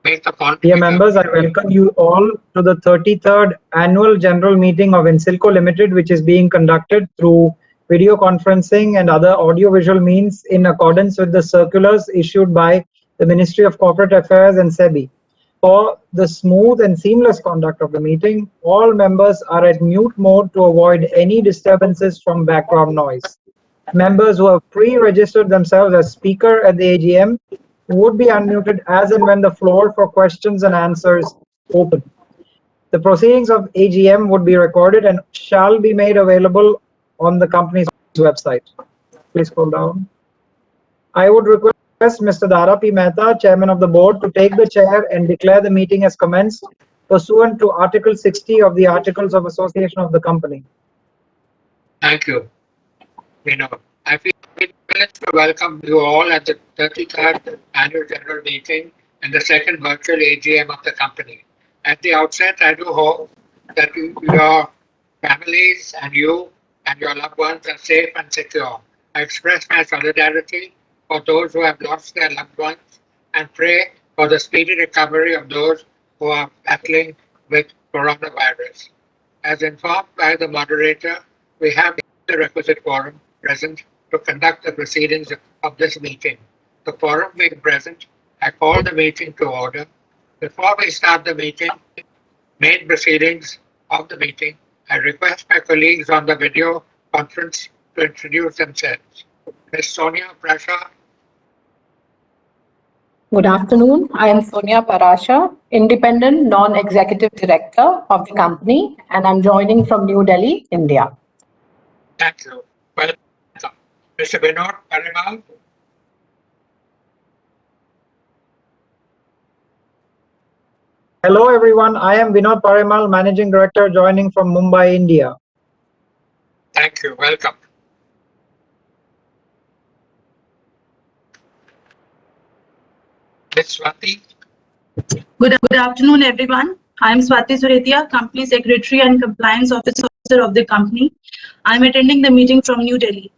make the following. Dear members, I welcome you all to the 33rd Annual General Meeting of Insilco Limited, which is being conducted through video conferencing and other audiovisual means in accordance with the circulars issued by the Ministry of Corporate Affairs and SEBI. For the smooth and seamless conduct of the meeting, all members are at mute mode to avoid any disturbances from background noise. Members who have pre-registered themselves as speaker at the AGM would be unmuted as and when the floor for questions and answers open. The proceedings of AGM would be recorded and shall be made available on the company's website. Please scroll down. I would request Mr. Dara P. Mehta, Chairman of the Board, to take the chair and declare the meeting as commenced pursuant to Article 60 of the Articles of Association of the company. Thank you. I feel privileged to welcome you all at the 33rd Annual General Meeting and the second virtual AGM of the company. At the outset, I do hope that your families and you and your loved ones are safe and secure. I express my solidarity for those who have lost their loved ones and pray for the speedy recovery of those who are battling with coronavirus. As informed by the moderator, we have the requisite quorum present to conduct the proceedings of this meeting. The quorum being present, I call the meeting to order. Before we start the main proceedings of the meeting, I request my colleagues on the video conference to introduce themselves. Ms. Sonia Prasha. Good afternoon. I am Sonia Parasha, Independent Non-Executive Director of the company, and I'm joining from New Delhi, India. Thank you. Welcome. Mr. Vinod Parimal. Hello everyone, I am Vinod Parimal, Managing Director, joining from Mumbai, India. Thank you. Welcome. Ms. Swati. Good afternoon, everyone. I am Swati Suretia, Company Secretary and Compliance Officer of the company. I am attending the meeting from New Delhi.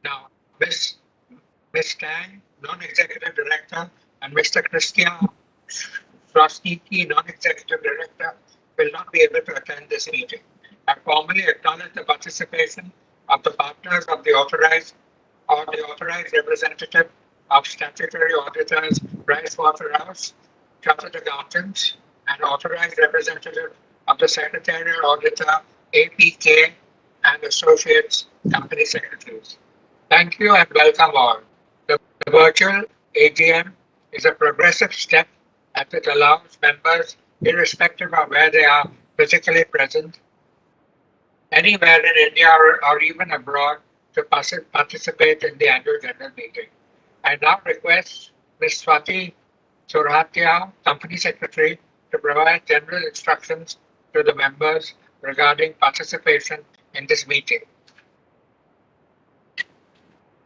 Now, Ms. Tang, Non-Executive Director, and Mr. Christian Frostiki, Non-Executive Director, will not be able to attend this meeting. I formally acknowledge the participation of the partners of the authorized or the authorized representative of statutory auditors, Pricewaterhouse, Chartered Accountants, and authorized representative of the secretarial auditor, APK, and associates, company secretaries. Thank you and welcome all. The virtual AGM is a progressive step as it allows members, irrespective of where they are physically present, anywhere in India or even abroad, to participate in the annual general meeting. I now request Ms. Swati Surhatia, Company Secretary, to provide general instructions to the members regarding participation in this meeting.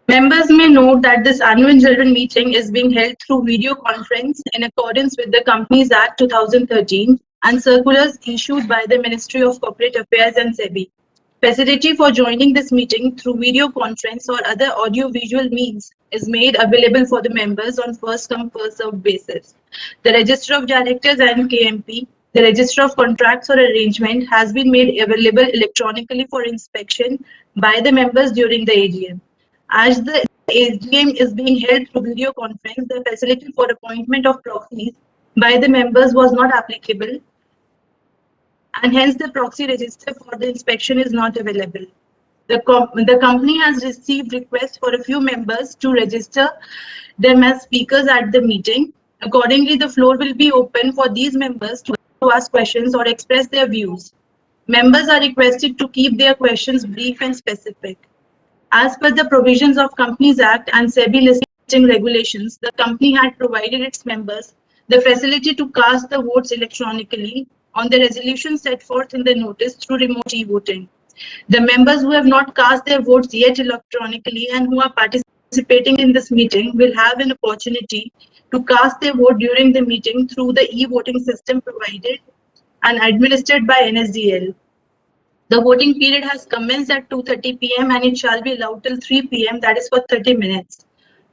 Members may note that this annual general meeting is being held through video conference in accordance with the Companies Act 2013 and circulars issued by the Ministry of Corporate Affairs and SEBI. Facility for joining this meeting through video conference or other audio-visual means is made available for the members on first-come, first-served basis. The Register of Directors and KMP, the Register of Contracts or Arrangement has been made available electronically for inspection by the members during the AGM. As the AGM is being held through video conference, the facility for appointment of proxies by the members was not applicable, and hence the proxy register for the inspection is not available. The company has received requests for a few members to register them as speakers at the meeting. Accordingly, the floor will be open for these members to ask questions or express their views. Members are requested to keep their questions brief and specific. As per the provisions of Companies Act and SEBI listing regulations, the company had provided its members the facility to cast the votes electronically on the resolution set forth in the notice through remote e-voting. The members who have not cast their votes yet electronically and who are participating in this meeting will have an opportunity to cast their vote during the meeting through the e-voting system provided and administered by NSDL. The voting period has commenced at 2:30 p.m. and it shall be allowed till 3 p.m. that is for 30 minutes.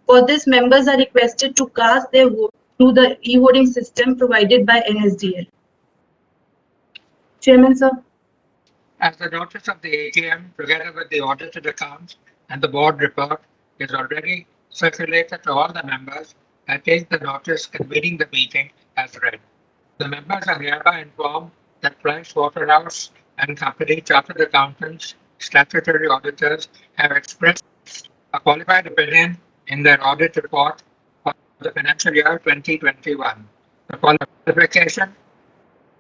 For this, members are requested to cast their vote through the e-voting system provided by NSDL. Chairman, sir. As the notice of the AGM, together with the audited accounts and the board report, is already circulated to all the members, I take the notice convening the meeting as read. The members are hereby informed that Pricewaterhouse and Company Chartered Accountants, statutory auditors, have expressed a qualified opinion in their audit report for the financial year 2021. The qualification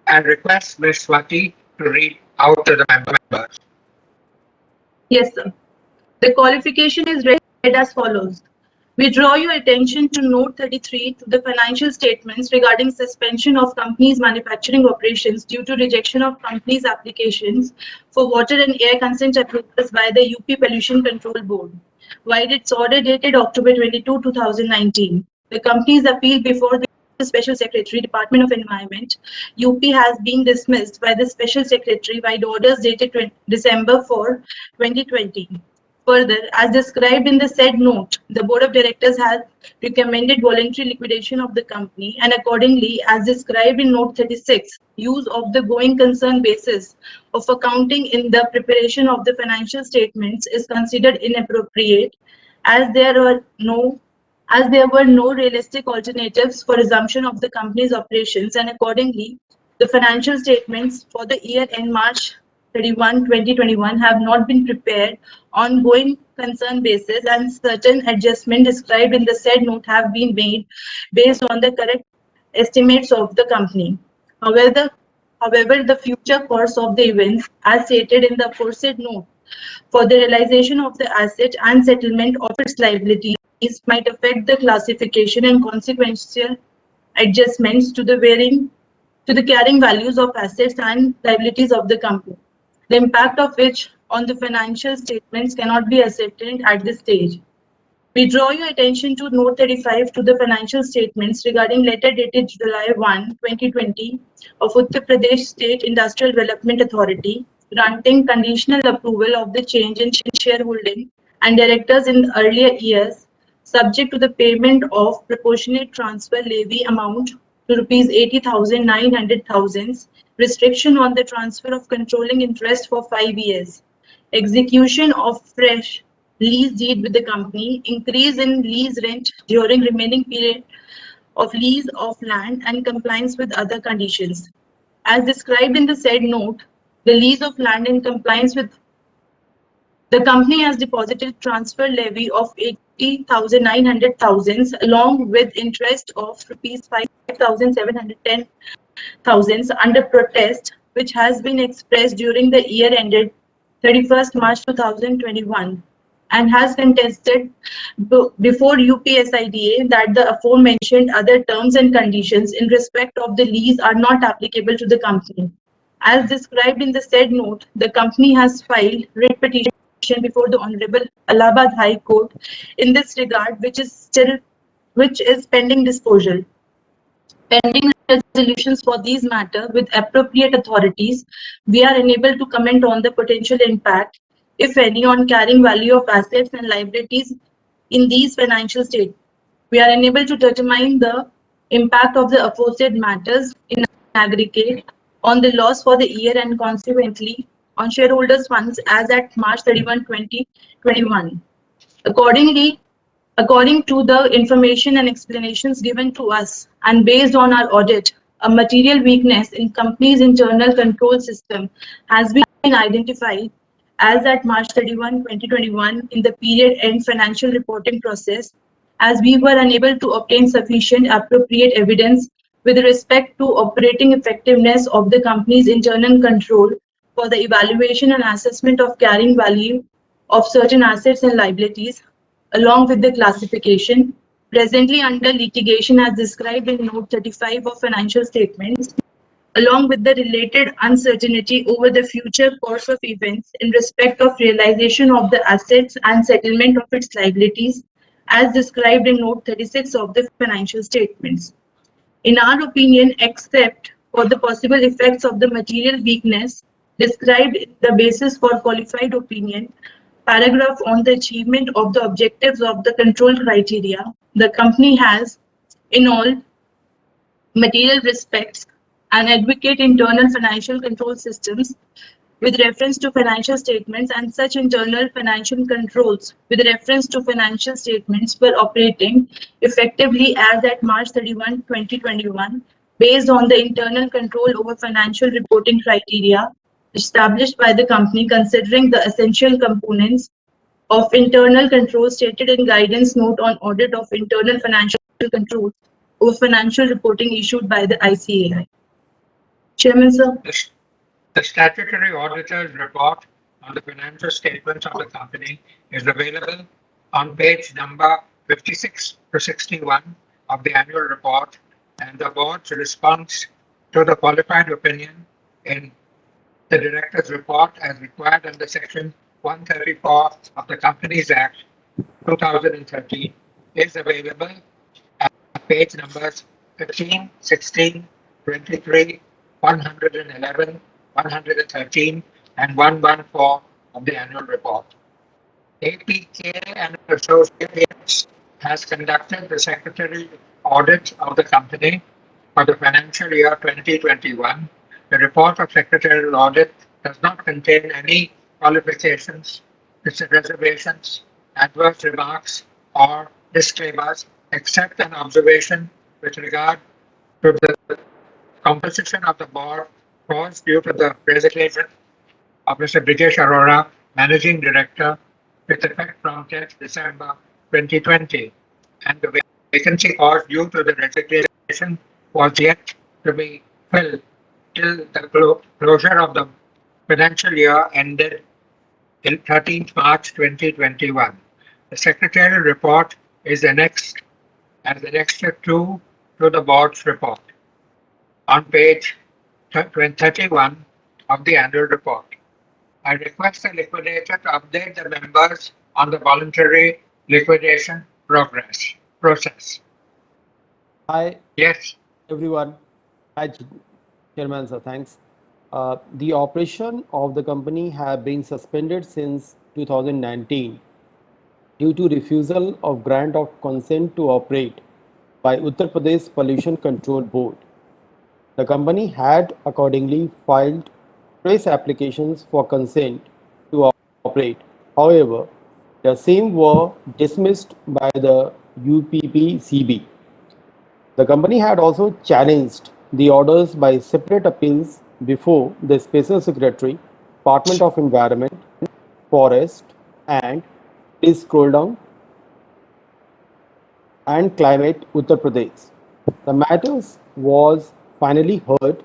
and request Ms. Swati to read out to the members. Yes, sir. The qualification is read as follows. We draw your attention to note 33 to the financial statements regarding suspension of company's manufacturing operations due to rejection of company's applications for water and air consent approvals by the UP Pollution Control Board. While its order dated October 22, 2019, the company's appeal before the Special Secretary, Department of Environment, UP has been dismissed by the Special Secretary by orders dated December 4, 2020. Further, as described in the said note, the Board of Directors has recommended voluntary liquidation of the company, and accordingly, as described in note 36, use of the going concern basis of accounting in the preparation of the financial statements is considered inappropriate, as there were no realistic alternatives for resumption of the company's operations, and accordingly, the financial statements for the year end March 31, 2021 have not been prepared on going concern basis, and certain adjustments described in the said note have been made based on the correct estimates of the company. However, the future course of the events, as stated in the aforesaid note, for the realization of the asset and settlement of its liabilities might affect the classification and consequential adjustments to the carrying values of assets and liabilities of the company, the impact of which on the financial statements cannot be ascertained at this stage. We draw your attention to note 35 to the financial statements regarding letter dated July 1, 2020 of Uttar Pradesh State Industrial Development Authority granting conditional approval of the change in shareholding and directors in earlier years, subject to the payment of proportionate transfer levy amount to rupees 80,900,000, restriction on the transfer of controlling interest for 5 years, execution of fresh lease deed with the company, increase in lease rent during remaining period of lease of land, and compliance with other conditions. As described in the said note, the lease of land in compliance with the company has deposited transfer levy of 80,900,000 along with interest of rupees 5,710,000 under protest, which has been expressed during the year ended 31st March 2021 and has contested before UPSIDA that the aforementioned other terms and conditions in respect of the lease are not applicable to the company. As described in the said note, the company has filed writ petition before the Honorable Allahabad High Court in this regard, which is pending disposal. Pending resolutions for these matters with appropriate authorities, we are unable to comment on the potential impact, if any, on carrying value of assets and liabilities in these financial statements. We are unable to determine the impact of the aforesaid matters in aggregate on the loss for the year and consequently on shareholders' funds as at March 31, 2021. According to the information and explanations given to us and based on our audit, a material weakness in company's internal control system has been identified as at March 31, 2021 in the period end financial reporting process, as we were unable to obtain sufficient appropriate evidence with respect to operating effectiveness of the company's internal control for the evaluation and assessment of carrying value of certain assets and liabilities, along with the classification presently under litigation as described in note 35 of financial statements, along with the related uncertainty over the future course of events in respect of realization of the assets and settlement of its liabilities as described in note 36 of the financial statements. In our opinion, except for the possible effects of the material weakness described in the basis for qualified opinion, paragraph on the achievement of the objectives of the control criteria, the company has, in all, material respects and advocate internal financial control systems with reference to financial statements, and such internal financial controls with reference to financial statements were operating effectively as at March 31, 2021, based on the internal control over financial reporting criteria established by the company, considering the essential components of internal controls stated in guidance note on audit of internal financial controls over financial reporting issued by the ICAI. Chairman, sir. The statutory auditor's report on the financial statements of the company is available on page number 56 to 61 of the annual report, and the board's response to the qualified opinion in the director's report as required under section 134 of the Companies Act 2013 is available at page numbers 15, 16, 23, 111, 113, and 114 of the annual report. APK and Associates has conducted the secretary audit of the company for the financial year 2021. The report of secretarial audit does not contain any qualifications, reservations, adverse remarks, or disclaimers, except an observation with regard to the composition of the board caused due to the resignation of Mr. Brijesh Arora, Managing Director, with effect from 10th December 2020, and the vacancy caused due to the resignation was yet to be filled till the closure of the financial year ended in 13th March 2021. The secretarial report is annexed as Annexure 2 to the board's report on page 31 of the annual report. I request the liquidator to update the members on the voluntary liquidation process. Hi, Yes, everyone. Hi, Chairman, sir. Thanks. The operation of the company have been suspended since 2019 due to refusal of grant of consent to operate by Uttar Pradesh Pollution Control Board. The company had accordingly filed fresh applications for consent to operate. However, the same were dismissed by the UPPCB. The company had also challenged the orders by separate appeals before the Special Secretary, Department of Environment, Forest, and please scroll down, and Climate, Uttar Pradesh. The matters was finally heard.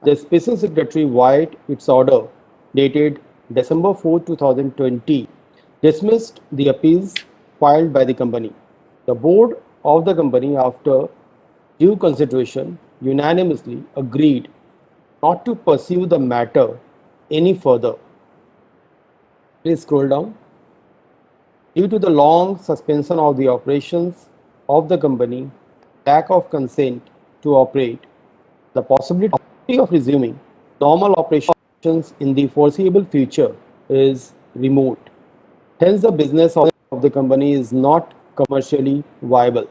The Special Secretary White, its order dated December 4, 2020, dismissed the appeals filed by the company. The board of the company, after due consideration, unanimously agreed not to pursue the matter any further. Please scroll down. Due to the long suspension of the operations of the company, lack of consent to operate, the possibility of resuming normal operations in the foreseeable future is remote. Hence, the business of the company is not commercially viable.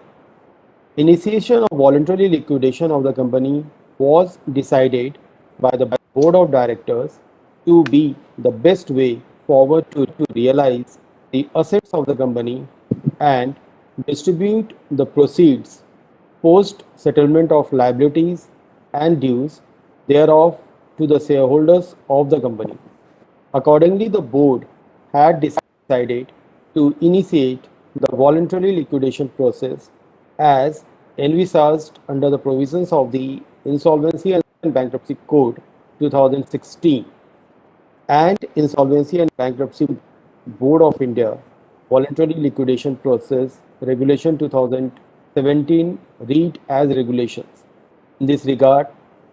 Initiation of voluntary liquidation of the company was decided by the board of directors to be the best way forward to realize the assets of the company and distribute the proceeds post settlement of liabilities and dues thereof to the shareholders of the company. Accordingly, the board had decided to initiate the voluntary liquidation process as envisaged under the provisions of the Insolvency and Bankruptcy Code 2016 and Insolvency and Bankruptcy Board of India Voluntary Liquidation Process Regulation 2017 read as regulations. In this regard,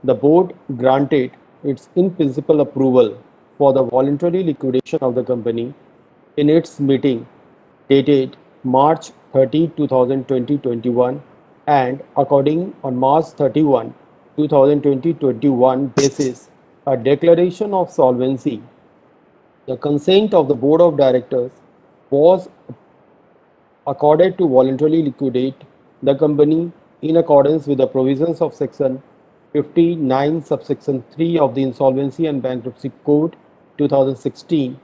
the board granted its in-principle approval for the voluntary liquidation of the company in its meeting dated March 30, 2021, and according on March 31, 2021 basis a declaration of solvency. The consent of the board of directors was accorded to voluntarily liquidate the company in accordance with the provisions of Section 59 subsection 3 of the Insolvency and Bankruptcy Code 2016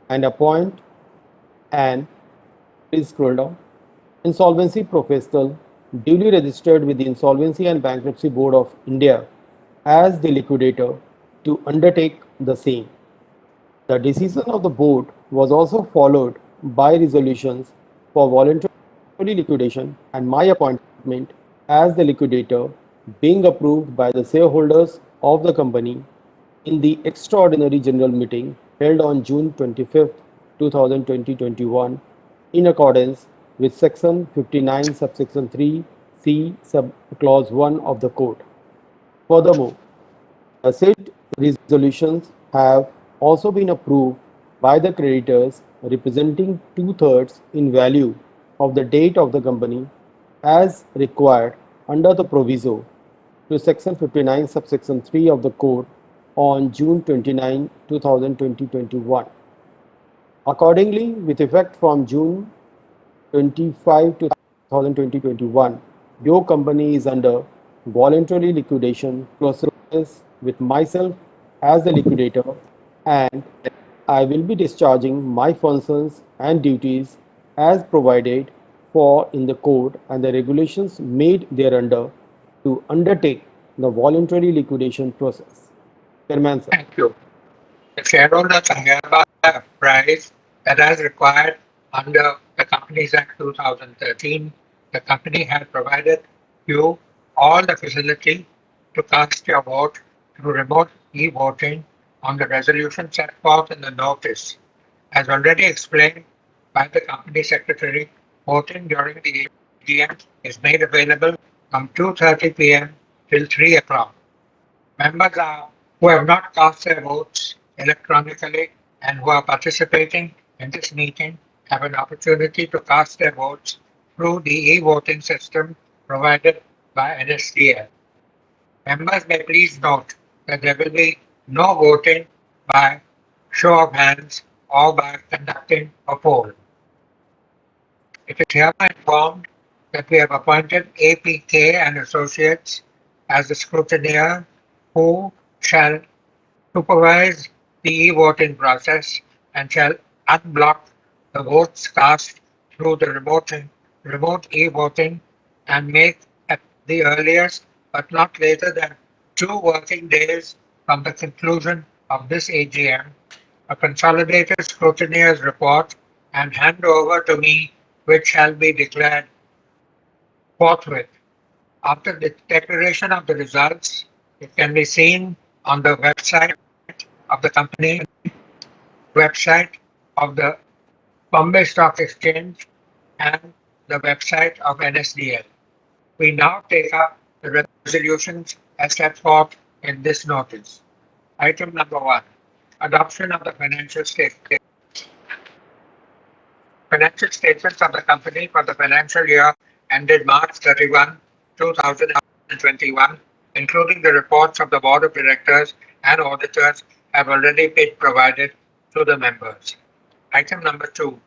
and appoint an, please scroll down, insolvency professional duly registered with the Insolvency and Bankruptcy Board of India as the liquidator to undertake the same. The decision of the board was also followed by resolutions for voluntary liquidation and my appointment as the liquidator being approved by the shareholders of the company in the extraordinary general meeting held on June 25th, 2021 in accordance with section 59 subsection 3 C sub clause 1 of the code. Furthermore, the said resolutions have also been approved by the creditors representing two-thirds in value of the date of the company as required under the proviso to section 59 subsection 3 of the code on June 29, 2021. Accordingly, with effect from June 25, 2021, your company is under voluntary liquidation process with myself as the liquidator, and I will be discharging my functions and duties as provided for in the code and the regulations made thereunder to undertake the voluntary liquidation process. Chairman, sir. Thank you. The shareholders are hereby apprised that as required under the Companies Act 2013, the company has provided you all the facility to cast your vote through remote e-voting on the resolution set forth in the notice. As already explained by the company secretary, voting during the AGM is made available from 2:30 p.m. till 3 o'clock. Members who have not cast their votes electronically and who are participating in this meeting have an opportunity to cast their votes through the e-voting system provided by NSDL. Members may please note that there will be no voting by show of hands or by conducting a poll. It is hereby informed that we have appointed APK and Associates as the scrutineer who shall supervise the e-voting process and shall unblock the votes cast through the remote e-voting and make at the earliest but not later than 2 working days from the conclusion of this AGM a consolidated scrutineer's report and hand over to me, which shall be declared forthwith. After the declaration of the results, it can be seen on the website of the company, website of the Bombay Stock Exchange, and the website of NSDL. We now take up the resolutions as set forth in this notice. Item number 1, adoption of the financial statements. Financial statements of the company for the financial year ended March 31, 2021, including the reports of the Board of Directors and auditors, have already been provided to the members. Item number 2,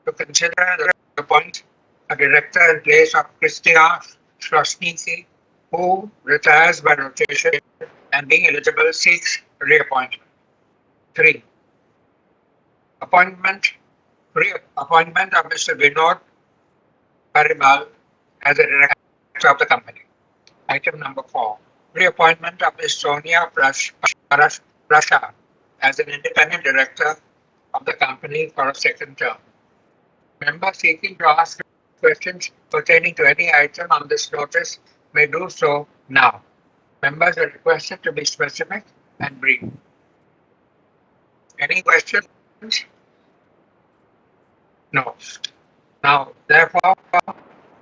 to consider the appoint a director in place of Christia Shrosniki, who retires by rotation and being eligible seeks reappointment. 3, reappointment of Mr. Vinod Parimal as a director of the company. Item number 4, reappointment of Ms. Sonia Prasha as an independent director of the company for a second term. Members seeking to ask questions pertaining to any item on this notice may do so now. Members are requested to be specific and brief. Any questions? No. Now, therefore,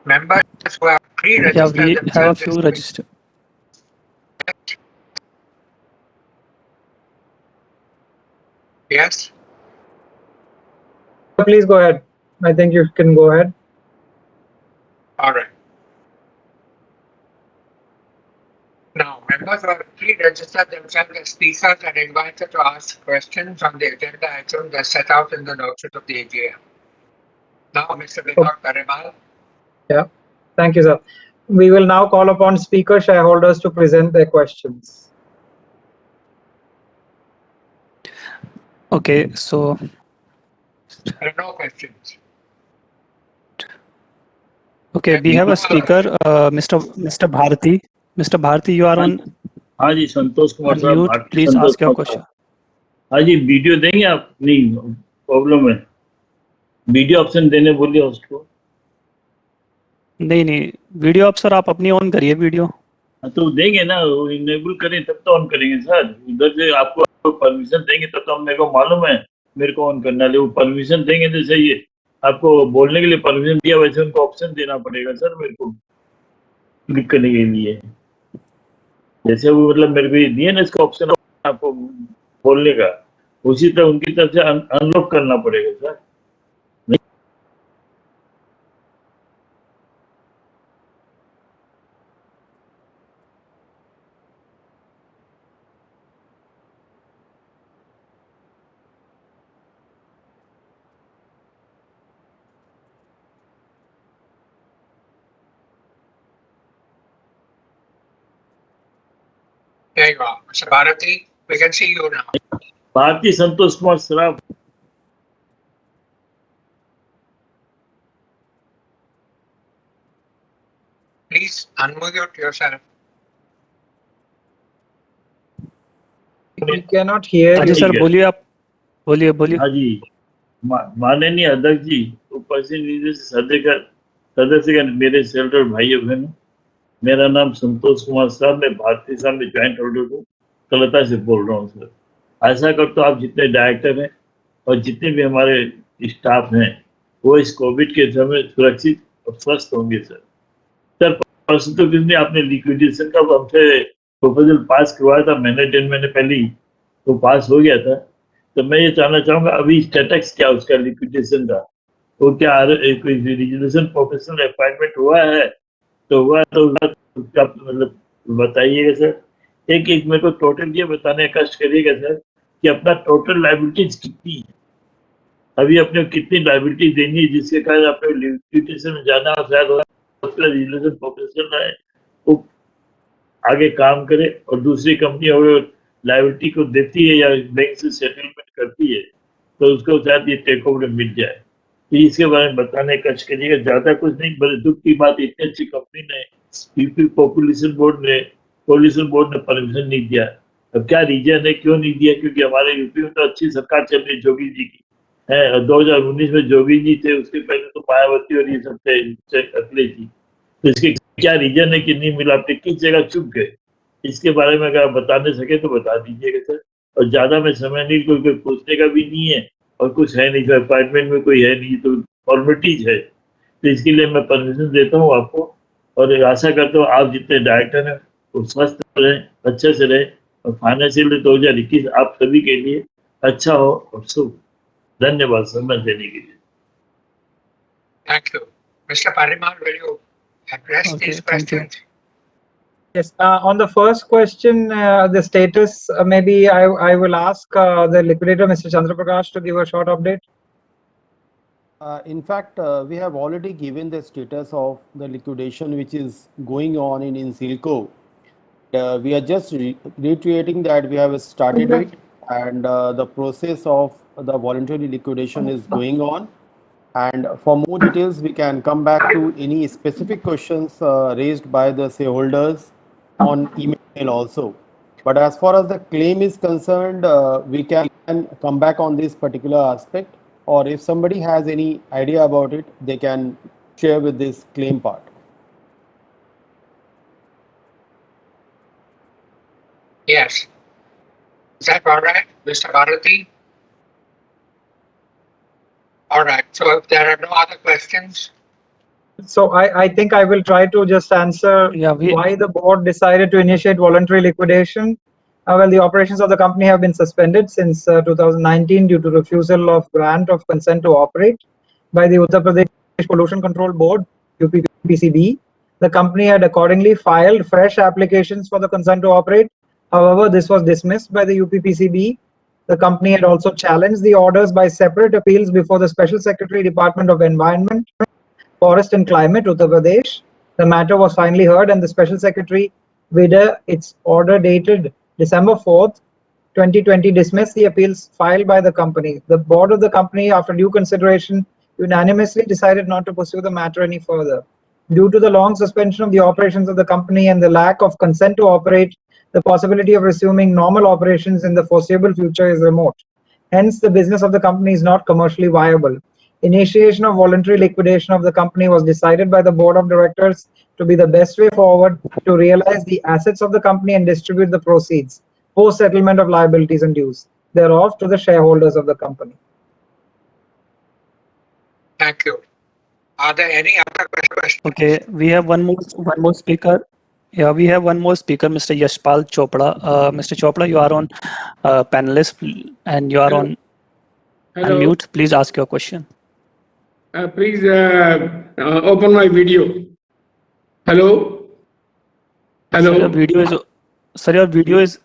members who have pre-registered We have a themselves. few registered. Yes. Please go ahead. I think you can go ahead. All right. Now, members who have pre-registered themselves as speakers are invited to ask questions on the agenda items as set out in the notice of the AGM. Now, Mr. Vinod Parimal. Yeah, thank you, sir. We will now call upon speaker shareholders to present their questions. Okay, so There are no questions. okay, we have a speaker, Mr. Bharati. Mr. Bharati, you are on हाँ जी संतोष कुमार साहब mute. भारतीय Please Santosh ask your Kumar question. साहब हाँ जी video देंगे आप नहीं problem है video option देने बोलिए उसको नहीं नहीं, वीडियो आप सर आप अपनी ऑन करिए वीडियो. हाँ, तो देंगे ना वो इनेबल करें तब तो ऑन करेंगे सर उधर से आपको परमिशन देंगे तब तो मेरे को मालूम है मेरे को ऑन करना है वो परमिशन देंगे तो सही है आपको बोलने के लिए परमिशन दिया वैसे उनको ऑप्शन देना पड़ेगा सर मेरे को क्लिक करने के लिए जैसे वो मतलब मेरे को ये दिए ना इसका ऑप्शन आपको बोलने का उसी तरह उनकी तरफ से अनलॉक करना पड़ेगा sir There you are. Mr. Bharati, we can see you now. Bhartiya Santosh Kumar Saraf Please unmute yourself. We cannot hear हाँ you. जी सर, बोलिए आप, बोलिए बोलिए. हाँ जी माननीय अध्यक्ष जी उपस्थित निदेशक सदस्य का मेरे शेल्टर भाइयों बहनों मेरा नाम संतोष कुमार साहब मैं भारतीय साहब में ज्वाइंट होल्डर हूँ कलकत्ता से बोल रहा हूँ सर ऐसा करता हूँ आप जितने डायरेक्टर हैं और जितने भी हमारे स्टाफ हैं वो इस कोविड के समय सुरक्षित और स्वस्थ होंगे सर सर परसों तो किसने आपने लिक्विडेशन का हमसे प्रपोजल पास करवाया था महीने 1.5 महीने पहले ही तो पास हो गया था तो मैं ये जानना चाहूंगा अभी स्टेटस क्या उसका लिक्विडेशन का तो क्या कोई रिजोल्यूशन प्रोफेशनल अपॉइंटमेंट हुआ है तो हुआ तो उसका मतलब बताइएगा सर एक एक मेरे को टोटल ये बताने का कष्ट करिएगा सर कि अपना टोटल लाइबिलिटीज कितनी है अभी अपने कितनी लाइबिलिटीज देनी है जिसके कारण अपने लिक्विडेशन में जाना शायद रिजोल्यूशन प्रोफेशनल है वो आगे काम करे और दूसरी कंपनी अगर लाइबिलिटी को देती है या बैंक से सेटलमेंट करती है तो उसको शायद ये टेक ओवर मिल जाए तो इसके बारे में बताने का कष्ट करिएगा ज्यादा कुछ नहीं बड़े दुख की बात इतनी अच्छी कंपनी ने यूपी पॉपुलेशन बोर्ड ने परमिशन नहीं दिया अब क्या रीजन है क्यों नहीं दिया क्योंकि हमारे यूपी में तो अच्छी सरकार चल रही जोगी जी की है और 2019 में जोगी जी थे उसके पहले तो मायावती और ये सब थे अखिलेश जी तो इसके क्या रीजन है कि नहीं मिला आपने किस जगह चुप गए इसके बारे में अगर आप बताने सके तो बता दीजिएगा सर और ज्यादा में समय नहीं कोई पूछने का भी नहीं है और कुछ है नहीं अपार्टमेंट में कोई है नहीं तो फॉर्मेलिटीज है तो इसके लिए मैं परमिशन देता हूँ आपको और आशा करता हूँ आप जितने डायरेक्टर हैं वो स्वस्थ रहें अच्छे से रहें और फाइनेंशियल 2021 आप सभी के लिए अच्छा हो और शुभ धन्यवाद समय देने के लिए Thank you. Mr. Parimal, will you address Okay, these thank you. questions? Yes, on the first question, the status, maybe I will ask the liquidator, Mr. Chandra Prakash, to give a short update. In fact, we have already given the status of the liquidation which is going on in Insilco. We are just reiterating that we have started it and the process of the voluntary liquidation is going on. And for more details, we can come back to any specific questions raised by the shareholders on email also. But as far as the claim is concerned, we can come back on this particular aspect, or if somebody has any idea about it, they can share with this claim part. Yes. Is that all right, Mr. Bharati? All right. So if there are no other questions, So I think I will try to just answer why the board decided to initiate voluntary liquidation. Well, the operations of the company have been suspended since 2019 due to refusal of grant of consent to operate by the Uttar Pradesh Pollution Control Board, UPPCB. The company had accordingly filed fresh applications for the consent to operate. However, this was dismissed by the UPPCB. The company had also challenged the orders by separate appeals before the Special Secretary, Department of Environment, Forest and Climate, Uttar Pradesh. The matter was finally heard and the Special Secretary, with its order dated December 4th, 2020, dismissed the appeals filed by the company. The board of the company, after due consideration, unanimously decided not to pursue the matter any further. Due to the long suspension of the operations of the company and the lack of consent to operate, the possibility of resuming normal operations in the foreseeable future is remote. Hence, the business of the company is not commercially viable. Initiation of voluntary liquidation of the company was decided by the board of directors to be the best way forward to realize the assets of the company and distribute the proceeds post settlement of liabilities and dues thereof to the shareholders of the company. Thank you. Are there any other questions? Okay, we have one more speaker. Yeah, we have one more speaker, Mr. Yashpal Chopra. Mr. Chopra, you are on panelist and you are on unmute. Please ask your question. Please open my video. Hello? Hello? Sir, your video is,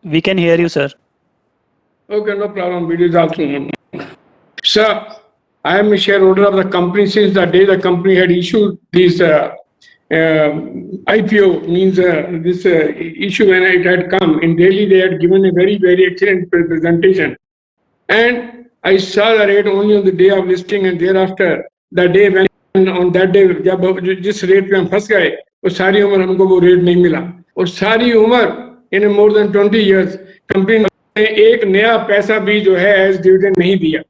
we can hear you, sir. Okay, no problem. Video is also on. Sir, I am a shareholder of the company since the day the company had issued this IPO, means this issue when it had come. In Delhi, they had given a very, very excellent presentation. And I saw the rate only on the day of listing, and thereafter, the day when on that day जब जिस rate पे हम फंस गए वो सारी उम्र हमको वो रेट नहीं मिला और सारी उम्र इन मोर देन 20 years कंपनी ने एक नया पैसा भी जो है एज डिविडेंड नहीं दिया.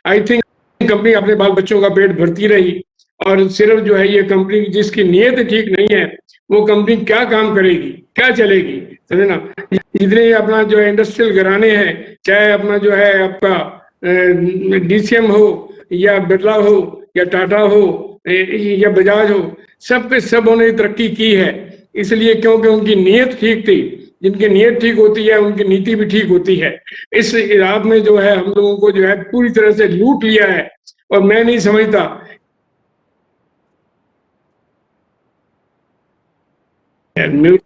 आई थिंक कंपनी अपने बाल बच्चों का पेट भरती रही और सिर्फ जो है ये कंपनी जिसकी नीयत ठीक नहीं है वो कंपनी क्या काम करेगी, क्या चलेगी, समझे ना. जितने अपना जो है इंडस्ट्रियल घराने हैं, चाहे अपना जो है आपका डीसीएम हो या बिरला हो या टाटा हो या बजाज हो, सब पे सबों ने तरक्की की है. इसलिए क्योंकि उनकी नीयत ठीक थी. जिनकी नीयत ठीक होती है उनकी नीति भी ठीक होती है. इस रात में जो है हम लोगों को जो है पूरी तरह से लूट लिया है और मैं नहीं समझता. Hello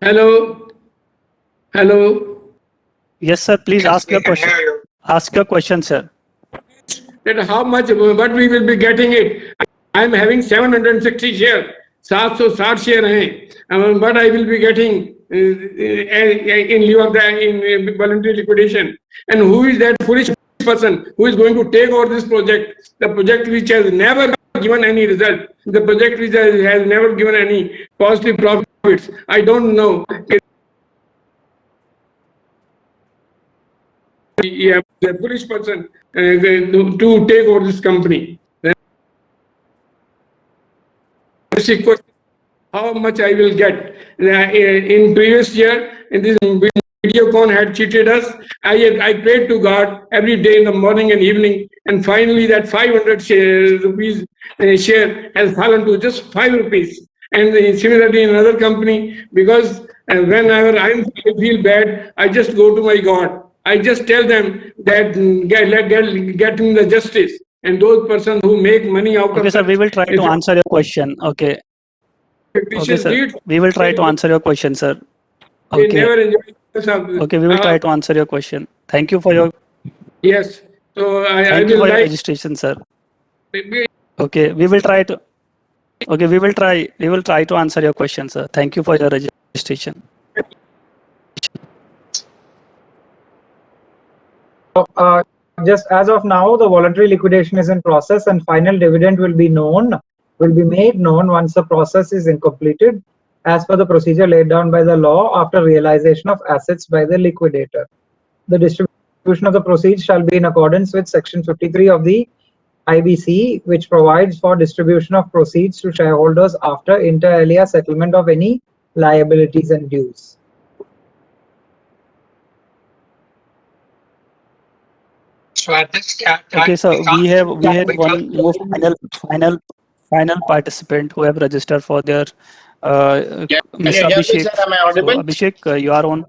hello hello. Yes, sir. Please ask your question. Ask your question, sir. That how much, what we will be getting it. I am having 760 shares. 760 share हैं. But I will be getting in lieu of that in voluntary liquidation. And who is that foolish person who is going to take over this project? The project which has never given any result. The project which has never given any positive profits. I don't know. Yeah, the foolish person to take over this company. How much I will get? In previous year, in this Videocon had cheated us. I prayed to God every day in the morning and evening, and finally that 500 rupees share has fallen to just 5 rupees. And similarly in another company, because whenever I feel bad, I just go to my God. I just tell them that get me the justice. And those persons who make money out of Okay, sir, we will try to answer your question. Okay. Okay, sir. We will try to answer your question, sir. Okay. Okay, we will try to answer your question. Thank you for your. Yes. So Thank you for your registration, sir. Okay, we will try to. Okay, we will try to answer your question, sir. Thank you for your registration. Just as of now, the voluntary liquidation is in process and final dividend will be made known once the process is completed as per the procedure laid down by the law after realization of assets by the liquidator. The distribution of the proceeds shall be in accordance with section 53 of the IBC, which provides for distribution of proceeds to shareholders after inter alia settlement of any liabilities and dues. So at this time, Okay, so we had one more final participant who have registered for their Mr. Abhishek. So Abhishek, you are on.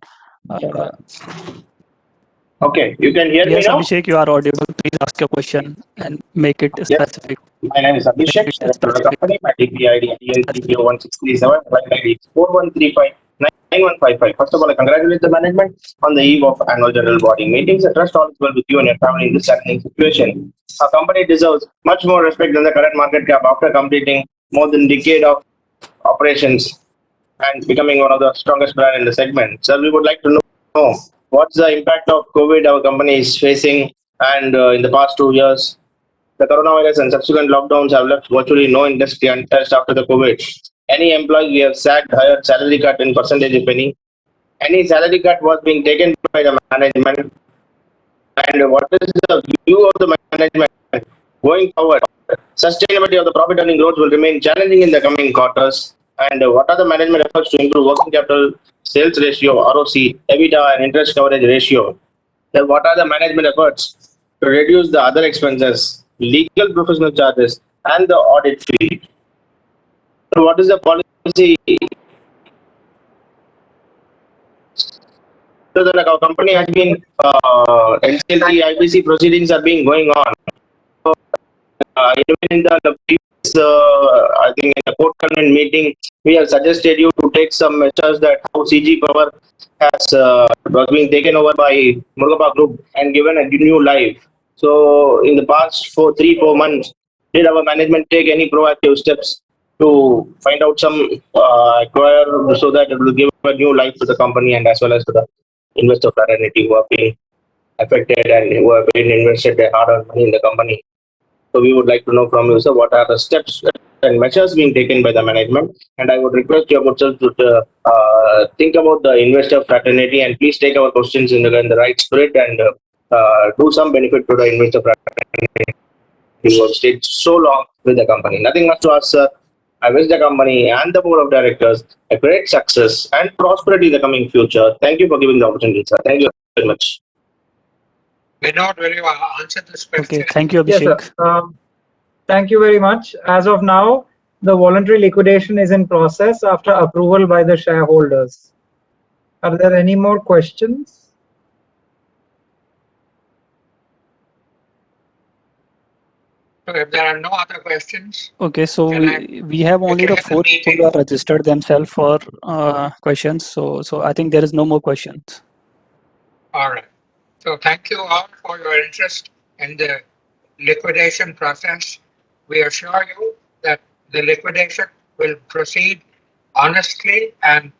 Okay, you can hear me Yes, now? Abhishek, you are audible. Please ask your question and make it specific. My name is Abhishek, director of the company. My DPID is 16379, 4135. 9155. First of all, I congratulate the management on the eve of annual general body meetings. I trust all is well with you and your family in this challenging situation. Our company deserves much more respect than the current market cap after completing more than a decade of operations and becoming one of the strongest brand in the segment. So we would like to know what's the impact of COVID our company is facing, and in the past 2 years, the coronavirus and subsequent lockdowns have left virtually no industry untouched after the COVID. Any employee we have sacked, hired, salary cut in percentage, if any. Any salary cut was being taken by the management. And what is the view of the management going forward? Sustainability of the profit earning growth will remain challenging in the coming quarters. And what are the management efforts to improve working capital, sales ratio, ROC, EBITDA, and interest coverage ratio? Then what are the management efforts to reduce the other expenses, legal professional charges, and the audit fee? So what is the policy? So that our company has been NCLT, IBC proceedings are being going on. So, even in the previous, I think in the court convent meeting, we have suggested you to take some measures that how CG Power has was being taken over by Murugappa Group and given a new life. So in the past 4 months, did our management take any proactive steps to find out some acquire so that it will give a new life to the company and as well as to the investor fraternity who have been affected and who have been invested their hard-earned money in the company? So we would like to know from you, sir, what are the steps and measures being taken by the management? And I would request your good self to think about the investor fraternity and please take our questions in the right spirit and do some benefit to the investor fraternity who have stayed so long with the company. Nothing much to ask, sir. I wish the company and the board of directors a great success and prosperity in the coming future. Thank you for giving the opportunity, sir. Thank you very much. Vinod, will you answer this question? Okay, thank you, Yes, Abhishek. sir. Thank you very much. As of now, the voluntary liquidation is in process after approval by the shareholders. Are there any more questions? So if there are no other questions, Okay, so we have only the 4 people who have registered themselves for questions. So I think there is no more questions. all right. So thank you all for your interest in the liquidation process. We assure you that the liquidation will proceed honestly and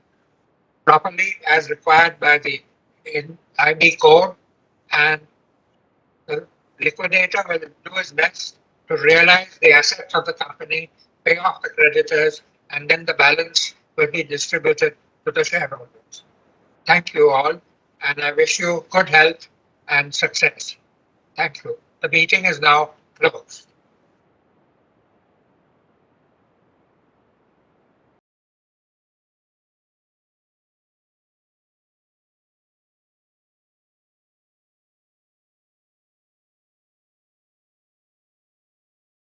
properly as required by the IB code, and the liquidator will do his best to realize the assets of the company, pay off the creditors, and then the balance will be distributed to the shareholders. Thank you all, and I wish you good health and success. Thank you. The meeting is now closed.